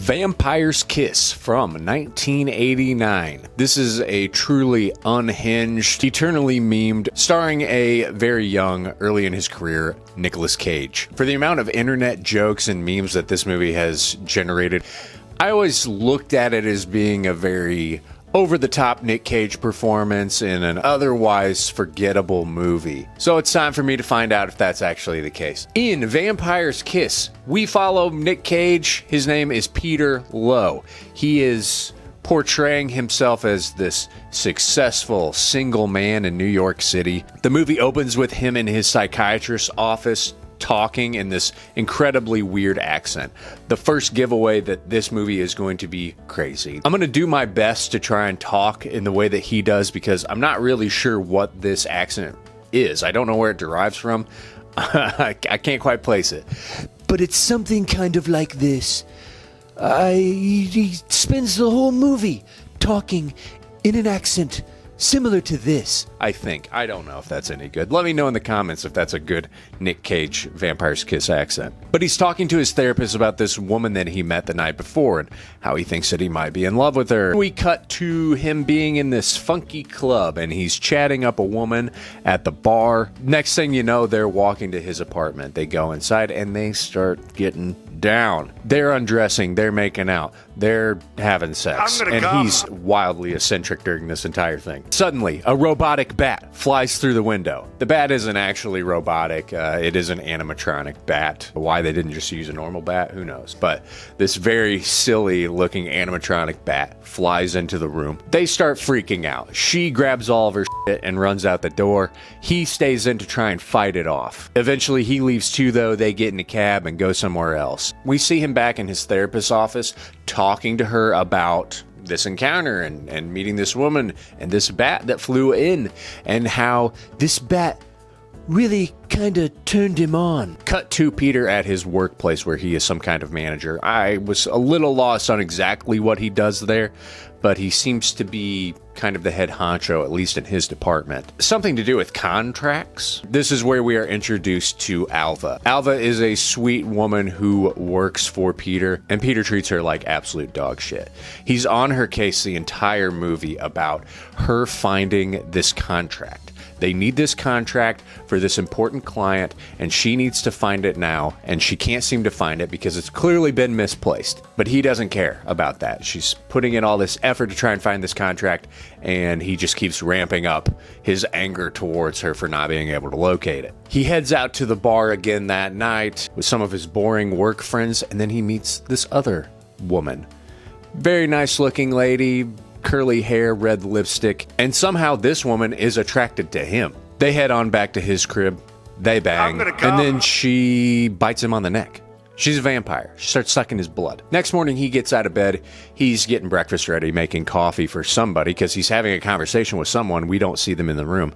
Vampire's Kiss from 1989. This is a truly unhinged, eternally memed, starring a very young, early in his career, Nic Cage. For the amount of internet jokes and memes that this movie has generated, I always looked at it as being a very over-the-top Nic Cage performance in an otherwise forgettable movie. So it's time for me to find out if that's actually the case. In Vampire's Kiss, we follow Nic Cage. His name is Peter Lowe. He is portraying himself as this successful single man in New York City. The movie opens with him in his psychiatrist's office talking in this incredibly weird accent. The first giveaway that this movie is going to be crazy. I'm going to do my best to try and talk in the way that he does because I'm not really sure what this accent is. I don't know where it derives from. I can't quite place it. But it's something kind of like this. He spends the whole movie talking in an accent similar to this, I think. I don't know if that's any good. Let me know in the comments if that's a good Nic Cage Vampire's Kiss accent. But he's talking to his therapist about this woman that he met the night before and how he thinks that he might be in love with her. We cut to him being in this funky club and he's chatting up a woman at the bar. Next thing you know, they're walking to his apartment. They go inside and they start getting down. They're undressing, they're making out, they're having sex, and he's wildly eccentric during this entire thing. Suddenly, a robotic bat flies through the window. The bat isn't actually robotic, it is an animatronic bat. Why they didn't just use a normal bat, who knows? But this very silly looking animatronic bat flies into the room. They start freaking out. She grabs all of her shit and runs out the door. He stays in to try and fight it off. Eventually he leaves too though. They get in a cab and go somewhere else. We see him back in his therapist's office talking to her about this encounter and meeting this woman and this bat that flew in and how this bat really kind of turned him on. Cut to Peter at his workplace where he is some kind of manager. I was a little lost on exactly what he does there, but he seems to be kind of the head honcho, at least in his department. Something to do with contracts. This is where we are introduced to Alva. Alva is a sweet woman who works for Peter, and Peter treats her like absolute dog shit. He's on her case the entire movie about her finding this contract. They need this contract for this important client, and she needs to find it now, and she can't seem to find it because it's clearly been misplaced. But he doesn't care about that. She's putting in all this effort to try and find this contract, and he just keeps ramping up his anger towards her for not being able to locate it. He heads out to the bar again that night with some of his boring work friends, and then he meets this other woman. Very nice looking lady, curly hair, red lipstick, and somehow this woman is attracted to him. They head on back to his crib, they bang, and then she bites him on the neck. She's a vampire. She starts sucking his blood. Next morning, he gets out of bed. He's getting breakfast ready, making coffee for somebody, because he's having a conversation with someone. We don't see them in the room.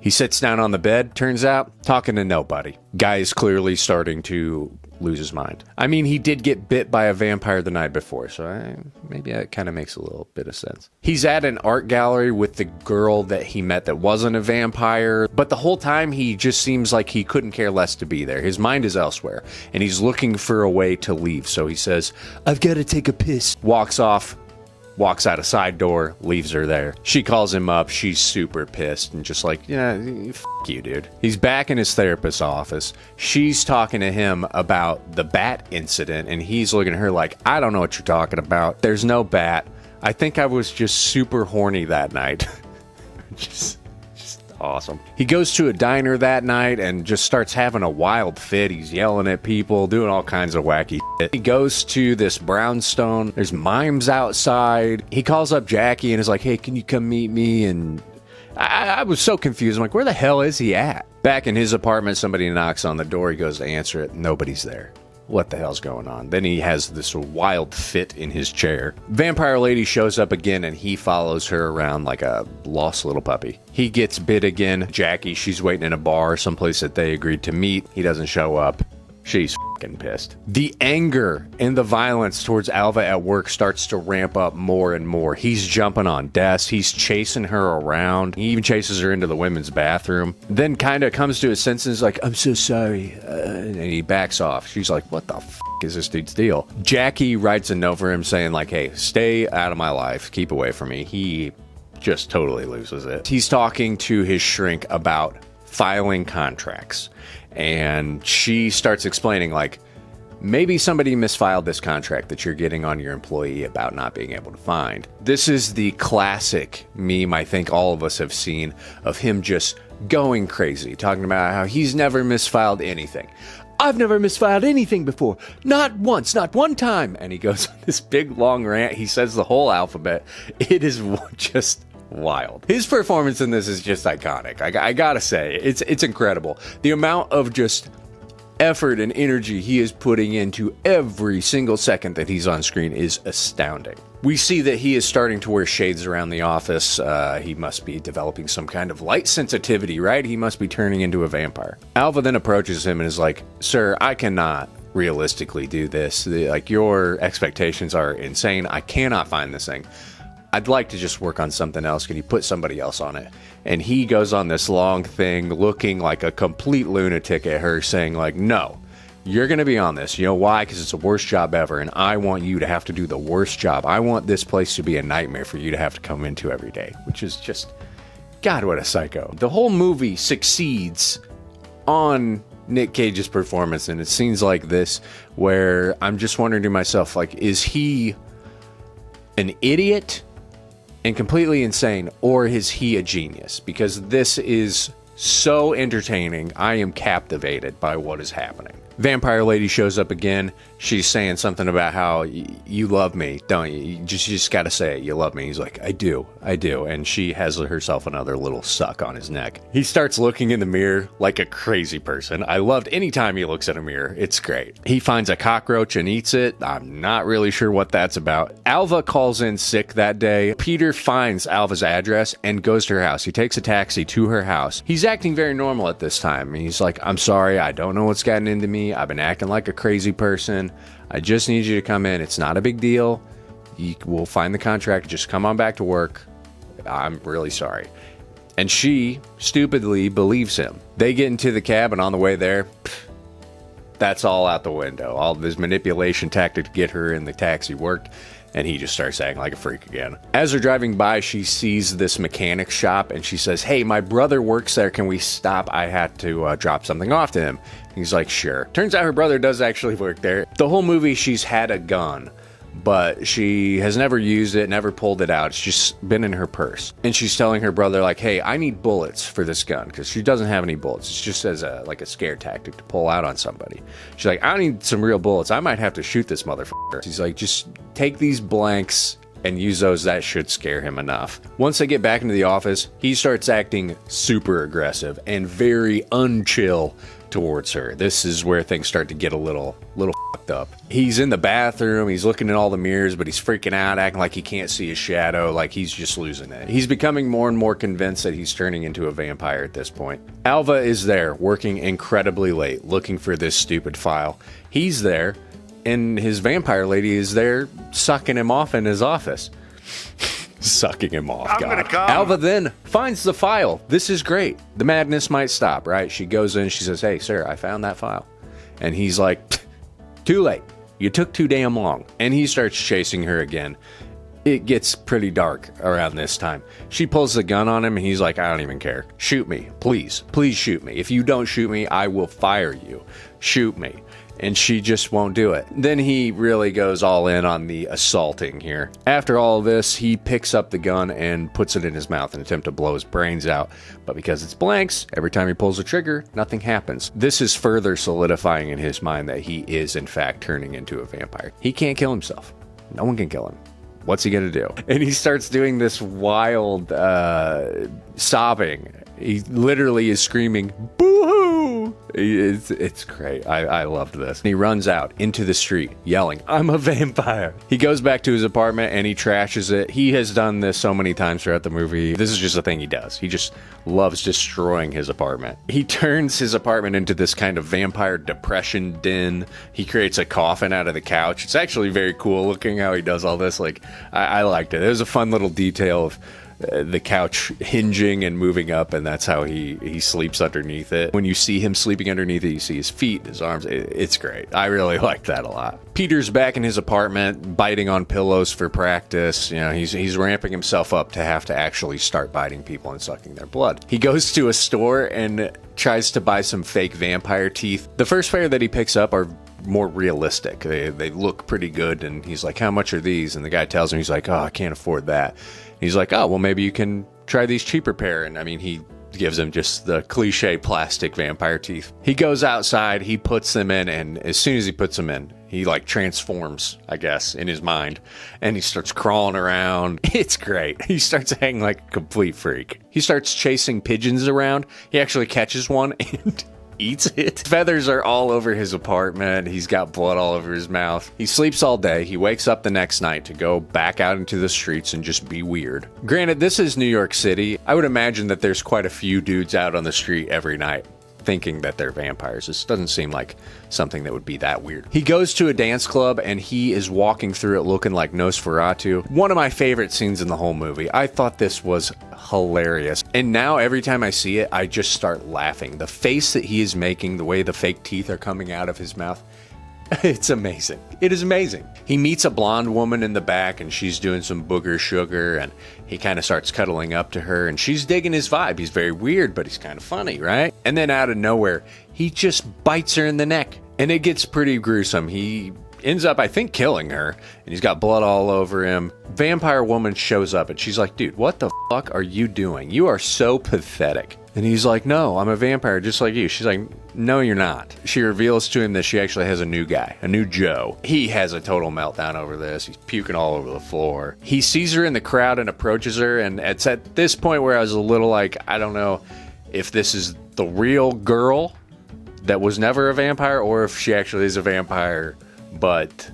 He sits down on the bed, turns out, talking to nobody. Guy is clearly starting to lose his mind. I mean, he did get bit by a vampire the night before, so maybe that kind of makes a little bit of sense. He's at an art gallery with the girl that he met that wasn't a vampire, but the whole time he just seems like he couldn't care less to be there. His mind is elsewhere, and he's looking for a way to leave, so he says, "I've got to take a piss." Walks off, walks out a side door, leaves her there. She calls him up. She's super pissed and just like, yeah, f*** you, dude. He's back in his therapist's office. She's talking to him about the bat incident, and he's looking at her like, I don't know what you're talking about. There's no bat. I think I was just super horny that night. just awesome. He goes to a diner that night and just starts having a wild fit. He's yelling at people, doing all kinds of wacky shit. He goes to this brownstone. There's mimes outside. He calls up Jackie and is like, hey, can you come meet me? And I was so confused. I'm like, where the hell is he at? Back in his apartment, somebody knocks on the door. He goes to answer it. Nobody's there. What the hell's going on? Then he has this wild fit in his chair. Vampire lady shows up again and he follows her around like a lost little puppy. He gets bit again. Jackie, she's waiting in a bar, someplace that they agreed to meet. He doesn't show up. She's fucking pissed. The anger and the violence towards Alva at work starts to ramp up more and more. He's jumping on desks. He's chasing her around. He even chases her into the women's bathroom. Then kind of comes to his senses like, I'm so sorry. And he backs off. She's like, what the f*** is this dude's deal? Jackie writes a note for him saying like, hey, stay out of my life. Keep away from me. He just totally loses it. He's talking to his shrink about filing contracts. And she starts explaining like, maybe somebody misfiled this contract that you're getting on your employee about not being able to find. This is the classic meme I think all of us have seen of him just going crazy, talking about how he's never misfiled anything. I've never misfiled anything before. Not once, not one time. And he goes on this big long rant. He says the whole alphabet. It is just wild. His performance in this is just iconic. I gotta say, it's incredible. The amount of just effort and energy he is putting into every single second that he's on screen is astounding. We see that he is starting to wear shades around the office. He must be developing some kind of light sensitivity, right? He must be turning into a vampire. Alva then approaches him and is like, sir, I cannot realistically do this. Like, your expectations are insane. I cannot find this thing. I'd like to just work on something else. Can you put somebody else on it? And he goes on this long thing looking like a complete lunatic at her, saying like, no, you're going to be on this. You know why? Because it's the worst job ever. And I want you to have to do the worst job. I want this place to be a nightmare for you to have to come into every day, which is just, God, what a psycho. The whole movie succeeds on Nic Cage's performance. And it's scenes like this where I'm just wondering to myself, like, is he an idiot and completely insane, or is he a genius? Because this is so entertaining. I am captivated by what is happening. Vampire lady shows up again. She's saying something about how you love me, don't you? You just gotta say it. You love me. He's like, I do. And she has herself another little suck on his neck. He starts looking in the mirror like a crazy person. I loved any time he looks in a mirror. It's great. He finds a cockroach and eats it. I'm not really sure what that's about. Alva calls in sick that day. Peter finds Alva's address and goes to her house. He takes a taxi to her house. He's acting very normal at this time. He's like, I'm sorry. I don't know what's gotten into me. I've been acting like a crazy person. I just need you to come in. It's not a big deal. We'll find the contract. Just come on back to work. I'm really sorry. And she stupidly believes him. They get into the cab, and on the way there, that's all out the window. All of his manipulation tactic to get her in the taxi worked, and he just starts acting like a freak again. As they're driving by, she sees this mechanic shop, and she says, hey, my brother works there. Can we stop? I had to drop something off to him. He's like, sure. Turns out her brother does actually work there. The whole movie, she's had a gun, but she has never used it, never pulled it out. It's just been in her purse. And she's telling her brother, like, hey, I need bullets for this gun, because she doesn't have any bullets. It's just as a scare tactic to pull out on somebody. She's like, I need some real bullets. I might have to shoot this motherfucker. He's like, just take these blanks and use those. That should scare him enough. Once they get back into the office, he starts acting super aggressive and very unchill towards her. This is where things start to get a little fucked up. He's in the bathroom, he's looking in all the mirrors, but he's freaking out, acting like he can't see his shadow, like he's just losing it. He's becoming more and more convinced that he's turning into a vampire at this point. Alva is there, working incredibly late, looking for this stupid file. He's there, and his vampire lady is there, sucking him off in his office. Sucking him off, God. Alva then finds the file. This is great. The madness might stop, right? She goes in, she says, hey, sir, I found that file. And he's like, too late. You took too damn long. And he starts chasing her again. It gets pretty dark around this time. She pulls the gun on him, and he's like, I don't even care. Shoot me, please. Please shoot me. If you don't shoot me, I will fire you. Shoot me. And she just won't do it. Then he really goes all in on the assaulting here. After all of this, he picks up the gun and puts it in his mouth in an attempt to blow his brains out. But because it's blanks, every time he pulls the trigger, nothing happens. This is further solidifying in his mind that he is, in fact, turning into a vampire. He can't kill himself. No one can kill him. What's he gonna do? And he starts doing this wild sobbing. He literally is screaming, boo-hoo! It's great. I loved this. He runs out into the street yelling, "I'm a vampire." He goes back to his apartment and he trashes it. He has done this so many times throughout the movie. This is just a thing he does. He just loves destroying his apartment. He turns his apartment into this kind of vampire depression den. He creates a coffin out of the couch. It's actually very cool looking how he does all this. Like, I liked it. It was a fun little detail of the couch hinging and moving up, and that's how he sleeps underneath it. When you see him sleeping underneath it, you see his feet, his arms. It's great. I really like that a lot. Peter's back in his apartment, biting on pillows for practice. You know, he's ramping himself up to have to actually start biting people and sucking their blood. He goes to a store and tries to buy some fake vampire teeth. The first pair that he picks up are more realistic. They look pretty good, and he's like, "How much are these?" And the guy tells him, he's like, "Oh, I can't afford that." He's like, "Oh, well, maybe you can try these cheaper pair." And I mean, he gives him just the cliche plastic vampire teeth. He goes outside, he puts them in, and as soon as he puts them in, he like transforms, I guess, in his mind, and he starts crawling around. It's great. He starts acting like a complete freak. He starts chasing pigeons around. He actually catches one and eats it. Feathers are all over his apartment. He's got blood all over his mouth. He sleeps all day. He wakes up the next night to go back out into the streets and just be weird. Granted, this is New York City. I would imagine that there's quite a few dudes out on the street every night thinking that they're vampires. This doesn't seem like something that would be that weird. He goes to a dance club and he is walking through it looking like Nosferatu. One of my favorite scenes in the whole movie. I thought this was hilarious. And now every time I see it, I just start laughing. The face that he is making, the way the fake teeth are coming out of his mouth, it's amazing. It is amazing. He meets a blonde woman in the back and she's doing some booger sugar, and he kind of starts cuddling up to her and she's digging his vibe. He's very weird, but he's kind of funny, right? And then out of nowhere, he just bites her in the neck and it gets pretty gruesome. He ends up, I think, killing her, and he's got blood all over him. Vampire woman shows up and she's like, "Dude, what the fuck are you doing? You are so pathetic." And he's like, "No, I'm a vampire just like you." She's like, "No, you're not." She reveals to him that she actually has a new guy, a new Joe. He has a total meltdown over this. He's puking all over the floor. He sees her in the crowd and approaches her, and it's at this point where I was a little like, I don't know if this is the real girl that was never a vampire or if she actually is a vampire, but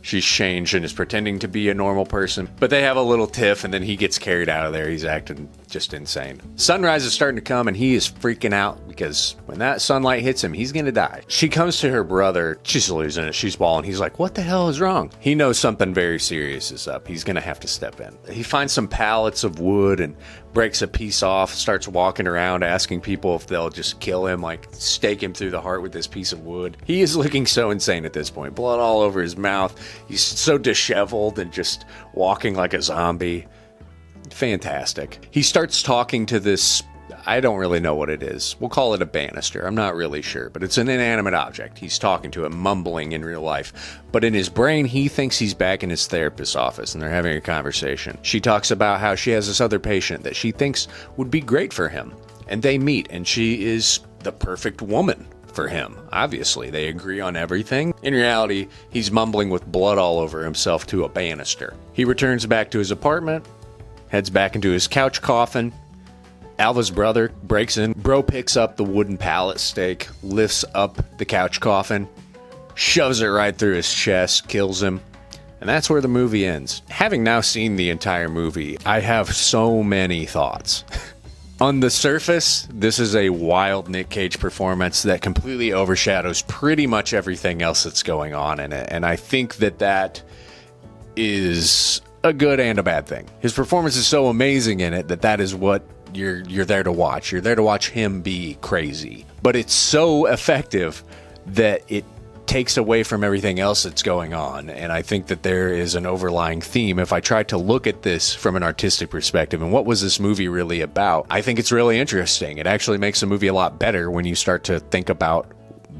she's changed and is pretending to be a normal person. But they have a little tiff, and then he gets carried out of there. He's acting just insane. Sunrise is starting to come, and he is freaking out because when that sunlight hits him, he's gonna die. She comes to her brother. She's losing it. She's bawling. He's like, "What the hell is wrong?" He knows something very serious is up. He's gonna have to step in. He finds some pallets of wood and breaks a piece off, starts walking around asking people if they'll just kill him, like stake him through the heart with this piece of wood. He is looking so insane at this point. Blood all over his mouth. He's so disheveled and just walking like a zombie. Fantastic. He starts talking to this, I don't really know what it is. We'll call it a banister. I'm not really sure, but it's an inanimate object. He's talking to it, mumbling in real life. But in his brain, he thinks he's back in his therapist's office and they're having a conversation. She talks about how she has this other patient that she thinks would be great for him. And they meet, and she is the perfect woman for him. Obviously, they agree on everything. In reality, he's mumbling with blood all over himself to a banister. He returns back to his apartment, heads back into his couch coffin. Alva's brother breaks in. Bro picks up the wooden pallet stake, lifts up the couch coffin, shoves it right through his chest, kills him. And that's where the movie ends. Having now seen the entire movie, I have so many thoughts. On the surface, this is a wild Nic Cage performance that completely overshadows pretty much everything else that's going on in it. And I think that is a good and a bad thing. His performance is so amazing in it that is what you're there to watch. You're there to watch him be crazy. But it's so effective that it takes away from everything else that's going on. And I think that there is an overlying theme. If I try to look at this from an artistic perspective and what was this movie really about, I think it's really interesting. It actually makes the movie a lot better when you start to think about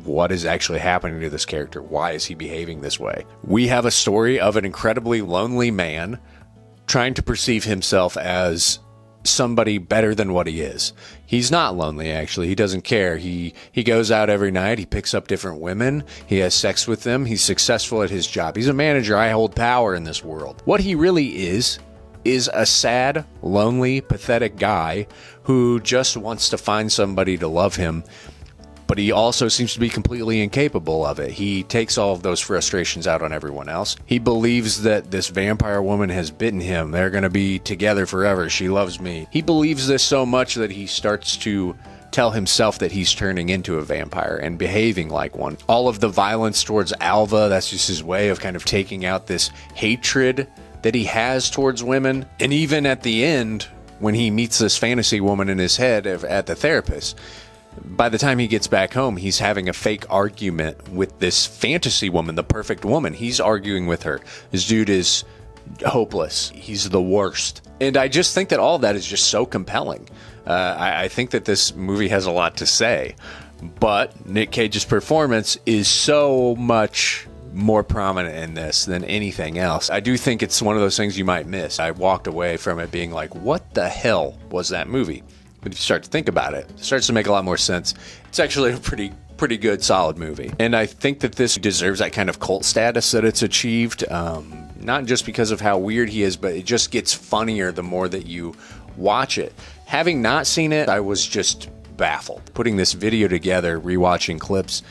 what is actually happening to this character. Why is he behaving this way? We have a story of an incredibly lonely man trying to perceive himself as somebody better than what he is. He's not lonely, actually. He doesn't care. He goes out every night. He picks up different women. He has sex with them. He's successful at his job. He's a manager. I hold power in this world. What he really is a sad, lonely, pathetic guy who just wants to find somebody to love him but he also seems to be completely incapable of it. He takes all of those frustrations out on everyone else. He believes that this vampire woman has bitten him. They're going to be together forever. She loves me. He believes this so much that he starts to tell himself that he's turning into a vampire and behaving like one. All of the violence towards Alva, that's just his way of kind of taking out this hatred that he has towards women. And even at the end, when he meets this fantasy woman in his head at the therapist, by the time he gets back home, he's having a fake argument with this fantasy woman, the perfect woman. He's arguing with her. This dude is hopeless. He's the worst. And I just think that all of that is just so compelling. I think that this movie has a lot to say, but Nic Cage's performance is so much more prominent in this than anything else. I do think it's one of those things you might miss. I walked away from it being like, what the hell was that movie? But if you start to think about it, it starts to make a lot more sense. It's actually a pretty good, solid movie. And I think that this deserves that kind of cult status that it's achieved. Not just because of how weird he is, but it just gets funnier the more that you watch it. Having not seen it, I was just baffled. Putting this video together, rewatching clips,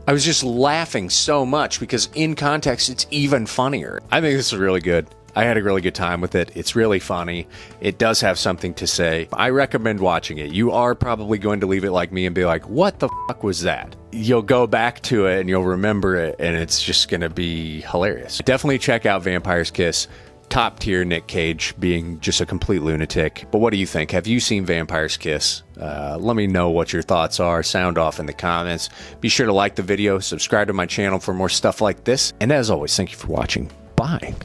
I was just laughing so much because in context, it's even funnier. I think this is really good. I had a really good time with it. It's really funny. It does have something to say. I recommend watching it. You are probably going to leave it like me and be like, what the fuck was that? You'll go back to it and you'll remember it, and it's just going to be hilarious. Definitely check out Vampire's Kiss. Top tier Nic Cage, being just a complete lunatic. But what do you think? Have you seen Vampire's Kiss? Let me know what your thoughts are. Sound off in the comments. Be sure to like the video, subscribe to my channel for more stuff like this. And as always, thank you for watching. Bye.